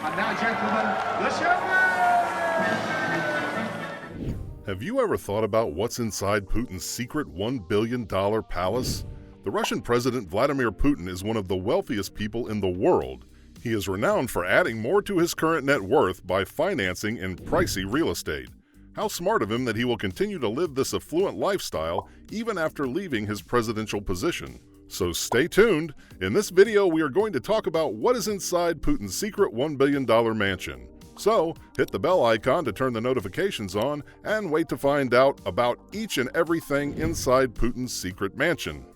And now, gentlemen, the showman! Have you ever thought about what's inside Putin's secret $1 billion palace? The Russian President Vladimir Putin is one of the wealthiest people in the world. He is renowned for adding more to his current net worth by financing in pricey real estate. How smart of him that he will continue to live this affluent lifestyle even after leaving his presidential position. So stay tuned. In this video, we are going to talk about what is inside Putin's secret $1 billion mansion. So hit the bell icon to turn the notifications on and wait to find out about each and everything inside Putin's secret mansion.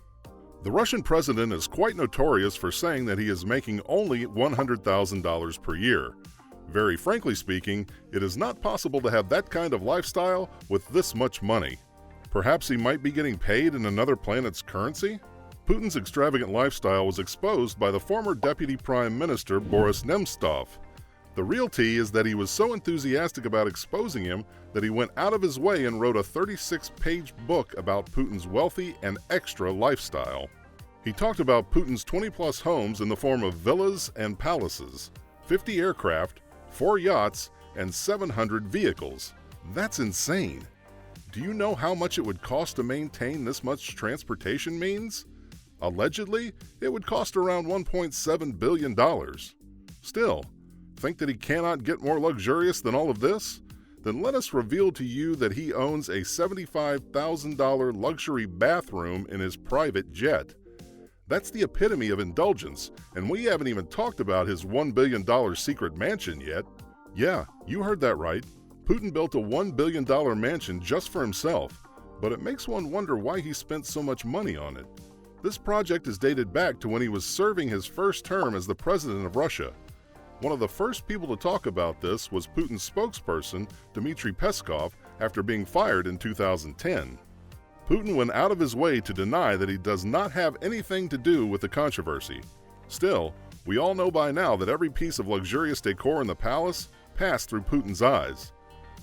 The Russian president is quite notorious for saying that he is making only $100,000 per year. Very frankly speaking, it is not possible to have that kind of lifestyle with this much money. Perhaps he might be getting paid in another planet's currency? Putin's extravagant lifestyle was exposed by the former Deputy Prime Minister Boris Nemtsov. The real tea is that he was so enthusiastic about exposing him that he went out of his way and wrote a 36-page book about Putin's wealthy and extra lifestyle. He talked about Putin's 20-plus homes in the form of villas and palaces, 50 aircraft, 4 yachts, and 700 vehicles. That's insane. Do you know how much it would cost to maintain this much transportation means? Allegedly, it would cost around $1.7 billion. Still, think that he cannot get more luxurious than all of this? Then let us reveal to you that he owns a $75,000 luxury bathroom in his private jet. That's the epitome of indulgence, and we haven't even talked about his $1 billion secret mansion yet. Yeah, you heard that right. Putin built a $1 billion mansion just for himself, but it makes one wonder why he spent so much money on it. This project is dated back to when he was serving his first term as the president of Russia. One of the first people to talk about this was Putin's spokesperson, Dmitry Peskov, after being fired in 2010. Putin went out of his way to deny that he does not have anything to do with the controversy. Still, we all know by now that every piece of luxurious decor in the palace passed through Putin's eyes.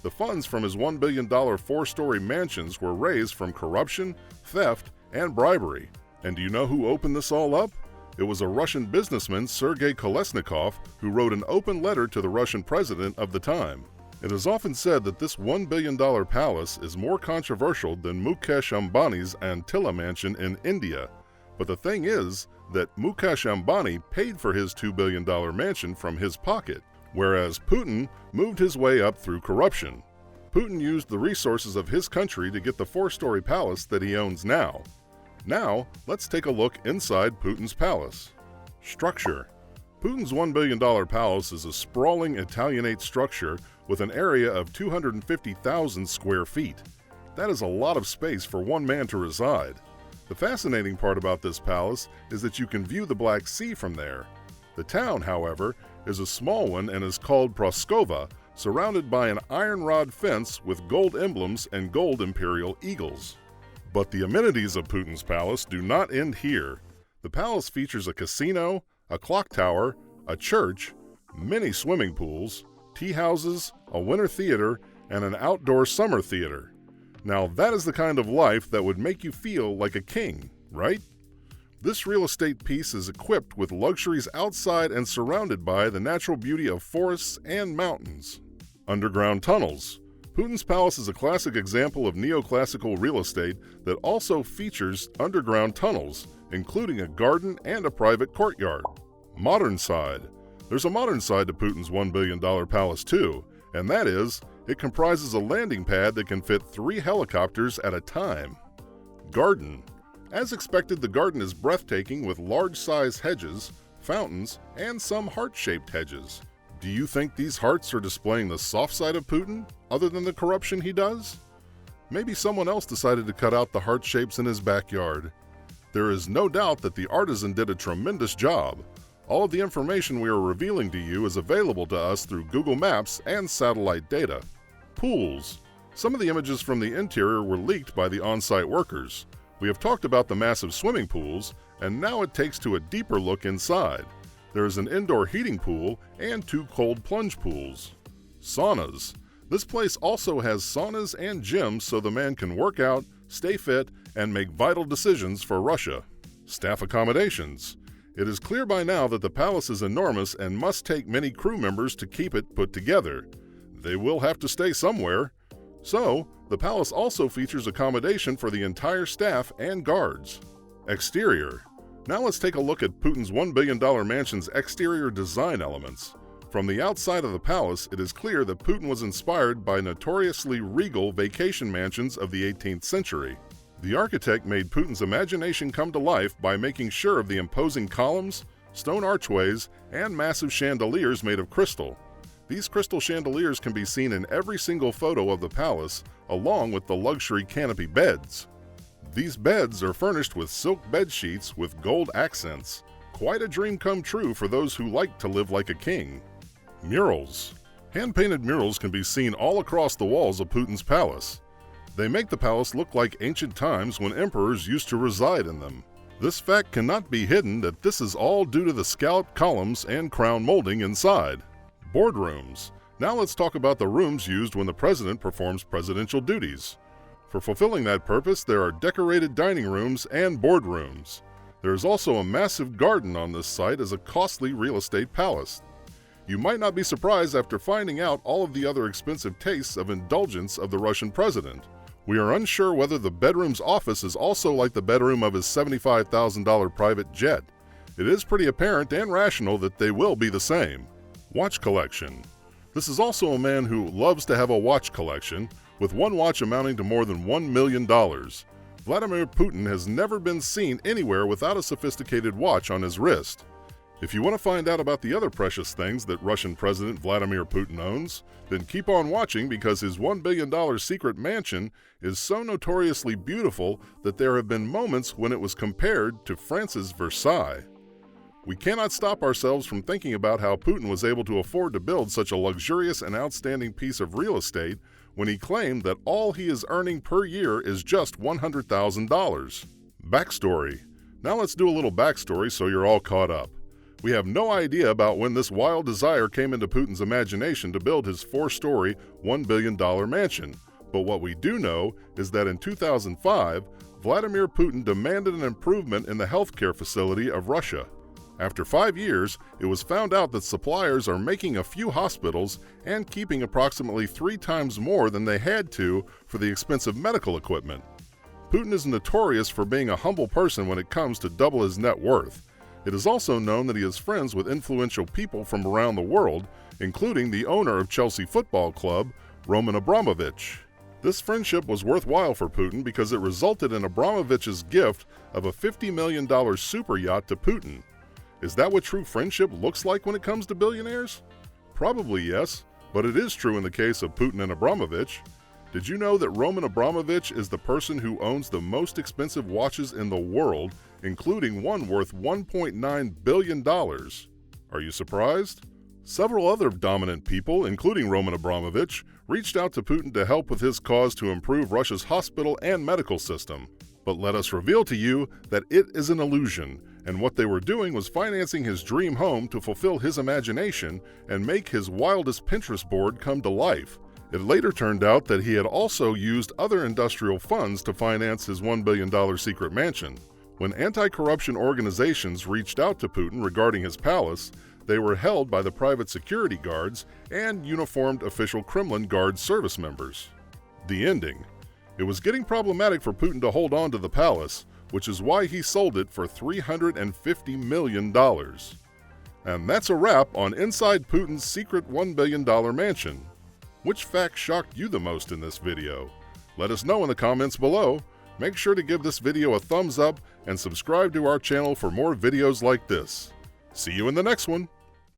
The funds from his $1 billion 4-story mansions were raised from corruption, theft, and bribery. And do you know who opened this all up? It was a Russian businessman, Sergei Kolesnikov, who wrote an open letter to the Russian president of the time. It is often said that this $1 billion palace is more controversial than Mukesh Ambani's Antilla mansion in India. But the thing is that Mukesh Ambani paid for his $2 billion mansion from his pocket, whereas Putin moved his way up through corruption. Putin used the resources of his country to get the 4-story palace that he owns now. Now, let's take a look inside Putin's palace. Structure. Putin's $1 billion palace is a sprawling Italianate structure with an area of 250,000 square feet. That is a lot of space for one man to reside. The fascinating part about this palace is that you can view the Black Sea from there. The town, however, is a small one and is called Proskova, surrounded by an iron rod fence with gold emblems and gold imperial eagles. But the amenities of Putin's palace do not end here. The palace features a casino, a clock tower, a church, many swimming pools, tea houses, a winter theater, and an outdoor summer theater. Now that is the kind of life that would make you feel like a king, right? This real estate piece is equipped with luxuries outside and surrounded by the natural beauty of forests and mountains. Underground tunnels. Putin's palace is a classic example of neoclassical real estate that also features underground tunnels, including a garden and a private courtyard. Modern side. There's a modern side to Putin's $1 billion palace too, and that is, it comprises a landing pad that can fit 3 helicopters at a time. Garden. As expected, the garden is breathtaking with large-size hedges, fountains, and some heart-shaped hedges. Do you think these hearts are displaying the soft side of Putin, other than the corruption he does? Maybe someone else decided to cut out the heart shapes in his backyard. There is no doubt that the artisan did a tremendous job. All of the information we are revealing to you is available to us through Google Maps and satellite data. Pools. Some of the images from the interior were leaked by the on-site workers. We have talked about the massive swimming pools, and now it takes to a deeper look inside. There is an indoor heating pool and 2 cold plunge pools. Saunas. This place also has saunas and gyms so the man can work out, stay fit, and make vital decisions for Russia. Staff accommodations. It is clear by now that the palace is enormous and must take many crew members to keep it put together. They will have to stay somewhere. So, the palace also features accommodation for the entire staff and guards. Exterior. Now let's take a look at Putin's $1 billion mansion's exterior design elements. From the outside of the palace, it is clear that Putin was inspired by notoriously regal vacation mansions of the 18th century. The architect made Putin's imagination come to life by making sure of the imposing columns, stone archways, and massive chandeliers made of crystal. These crystal chandeliers can be seen in every single photo of the palace, along with the luxury canopy beds. These beds are furnished with silk bed sheets with gold accents. Quite a dream come true for those who like to live like a king. Murals. Hand-painted murals can be seen all across the walls of Putin's palace. They make the palace look like ancient times when emperors used to reside in them. This fact cannot be hidden that this is all due to the scalloped columns and crown molding inside. Boardrooms. Now let's talk about the rooms used when the president performs presidential duties. For fulfilling that purpose, there are decorated dining rooms and boardrooms. There is also a massive garden on this site as a costly real estate palace. You might not be surprised after finding out all of the other expensive tastes of indulgence of the Russian president. We are unsure whether the bedroom's office is also like the bedroom of his $75,000 private jet. It is pretty apparent and rational that they will be the same. Watch collection. This is also a man who loves to have a watch collection, with one watch amounting to more than $1 million. Vladimir Putin has never been seen anywhere without a sophisticated watch on his wrist. If you want to find out about the other precious things that Russian President Vladimir Putin owns, then keep on watching because his $1 billion secret mansion is so notoriously beautiful that there have been moments when it was compared to France's Versailles. We cannot stop ourselves from thinking about how Putin was able to afford to build such a luxurious and outstanding piece of real estate when he claimed that all he is earning per year is just $100,000. Backstory. Now let's do a little backstory so you're all caught up. We have no idea about when this wild desire came into Putin's imagination to build his 4-story, $1 billion mansion. But what we do know is that in 2005, Vladimir Putin demanded an improvement in the healthcare facility of Russia. After 5 years, it was found out that suppliers are making a few hospitals and keeping approximately 3 times more than they had to for the expensive medical equipment. Putin is notorious for being a humble person when it comes to double his net worth. It is also known that he is friends with influential people from around the world, including the owner of Chelsea Football Club, Roman Abramovich. This friendship was worthwhile for Putin because it resulted in Abramovich's gift of a $50 million super yacht to Putin. Is that what true friendship looks like when it comes to billionaires? Probably yes, but it is true in the case of Putin and Abramovich. Did you know that Roman Abramovich is the person who owns the most expensive watches in the world, including one worth $1.9 billion? Are you surprised? Several other dominant people, including Roman Abramovich, reached out to Putin to help with his cause to improve Russia's hospital and medical system. But let us reveal to you that it is an illusion, and what they were doing was financing his dream home to fulfill his imagination and make his wildest Pinterest board come to life. It later turned out that he had also used other industrial funds to finance his $1 billion secret mansion. When anti-corruption organizations reached out to Putin regarding his palace, they were held by the private security guards and uniformed official Kremlin Guard service members. The ending. It was getting problematic for Putin to hold on to the palace, which is why he sold it for $350 million. And that's a wrap on Inside Putin's secret $1 billion mansion. Which fact shocked you the most in this video? Let us know in the comments below. Make sure to give this video a thumbs up and subscribe to our channel for more videos like this. See you in the next one.